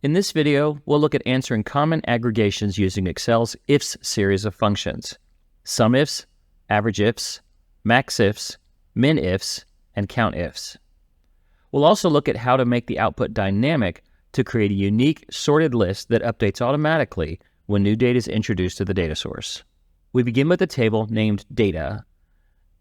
In this video, we'll look at answering common aggregations using Excel's ifs series of functions: sum ifs, average ifs, max ifs, min ifs, and count ifs. We'll also look at how to make the output dynamic to create a unique sorted list that updates automatically when new data is introduced to the data source. We begin with a table named Data.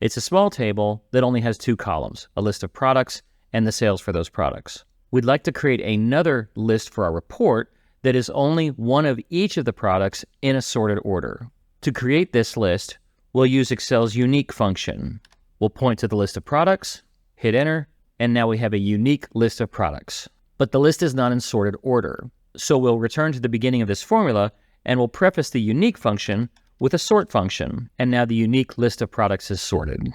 It's a small table that only has two columns, a list of products and the sales for those products. We'd like to create another list for our report that is only one of each of the products in a sorted order. To create this list, we'll use Excel's unique function. We'll point to the list of products, hit enter, and now we have a unique list of products. But the list is not in sorted order. So we'll return to the beginning of this formula and we'll preface the unique function with a sort function, and now the unique list of products is sorted.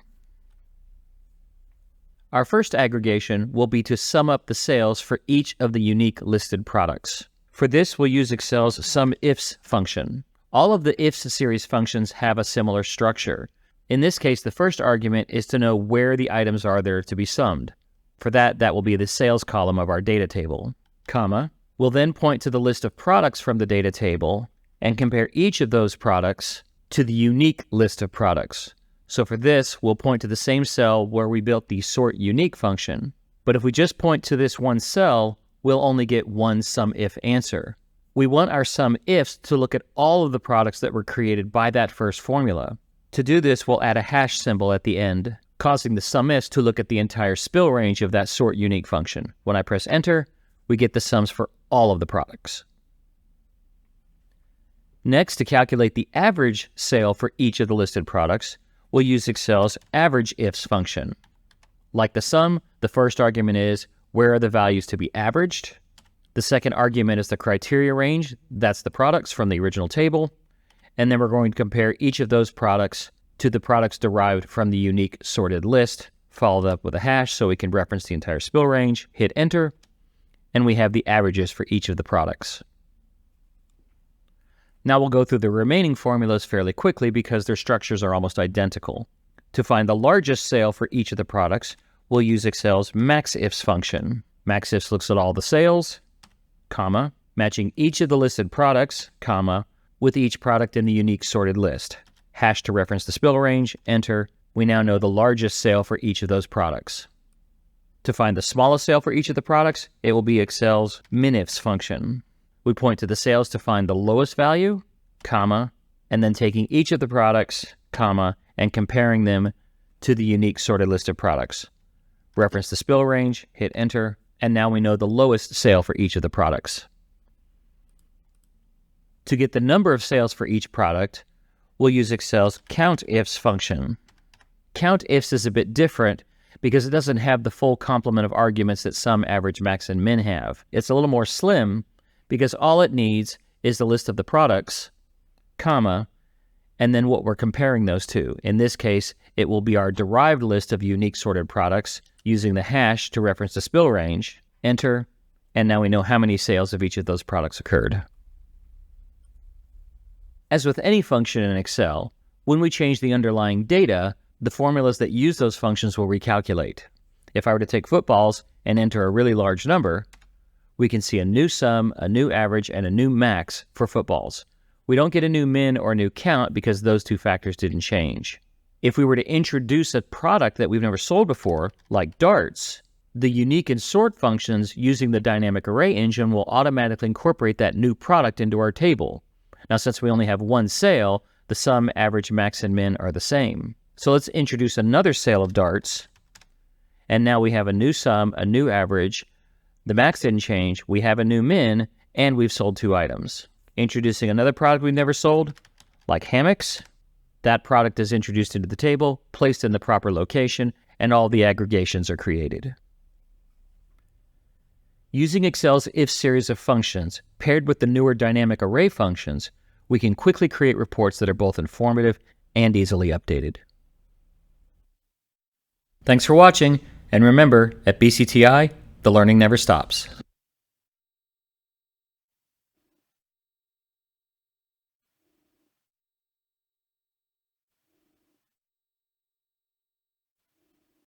Our first aggregation will be to sum up the sales for each of the unique listed products. For this, we'll use Excel's SUMIFS function. All of the ifs series functions have a similar structure. In this case, the first argument is to know where the items are there to be summed. For that will be the sales column of our data table, comma. We'll then point to the list of products from the data table and compare each of those products to the unique list of products. So for this, we'll point to the same cell where we built the sort unique function. But if we just point to this one cell, we'll only get one SUMIF answer. We want our SUMIFs to look at all of the products that were created by that first formula. To do this, we'll add a hash symbol at the end, causing the SUMIFs to look at the entire spill range of that sort unique function. When I press enter, we get the sums for all of the products. Next, to calculate the average sale for each of the listed products, we'll use Excel's average ifs function. Like the sum, the first argument is where are the values to be averaged. The second argument is the criteria range, that's the products from the original table. And then we're going to compare each of those products to the products derived from the unique sorted list, followed up with a hash so we can reference the entire spill range, hit enter, and we have the averages for each of the products. Now we'll go through the remaining formulas fairly quickly because their structures are almost identical. To find the largest sale for each of the products, we'll use Excel's maxifs function. Maxifs looks at all the sales, comma, matching each of the listed products, comma, with each product in the unique sorted list. Hash to reference the spill range, enter. We now know the largest sale for each of those products. To find the smallest sale for each of the products, it will be Excel's minifs function. We point to the sales to find the lowest value, comma, and then taking each of the products, comma, and comparing them to the unique sorted list of products. Reference the spill range, hit enter, and now we know the lowest sale for each of the products. To get the number of sales for each product, we'll use Excel's countifs function. Countifs is a bit different because it doesn't have the full complement of arguments that sum, average, max, and min have. It's a little more slim because all it needs is the list of the products, comma, and then what we're comparing those to. In this case, it will be our derived list of unique sorted products using the hash to reference the spill range, enter, and now we know how many sales of each of those products occurred. As with any function in Excel, when we change the underlying data, the formulas that use those functions will recalculate. If I were to take footballs and enter a really large number, we can see a new sum, a new average, and a new max for footballs. We don't get a new min or a new count because those two factors didn't change. If we were to introduce a product that we've never sold before, like darts, the unique and sort functions using the dynamic array engine will automatically incorporate that new product into our table. Now, since we only have one sale, the sum, average, max, and min are the same. So let's introduce another sale of darts, and now we have a new sum, a new average. The max didn't change, we have a new min, and we've sold two items. Introducing another product we've never sold, like hammocks, that product is introduced into the table, placed in the proper location, and all the aggregations are created. Using Excel's if series of functions, paired with the newer dynamic array functions, we can quickly create reports that are both informative and easily updated. Thanks for watching, and remember, at BCTI, the learning never stops.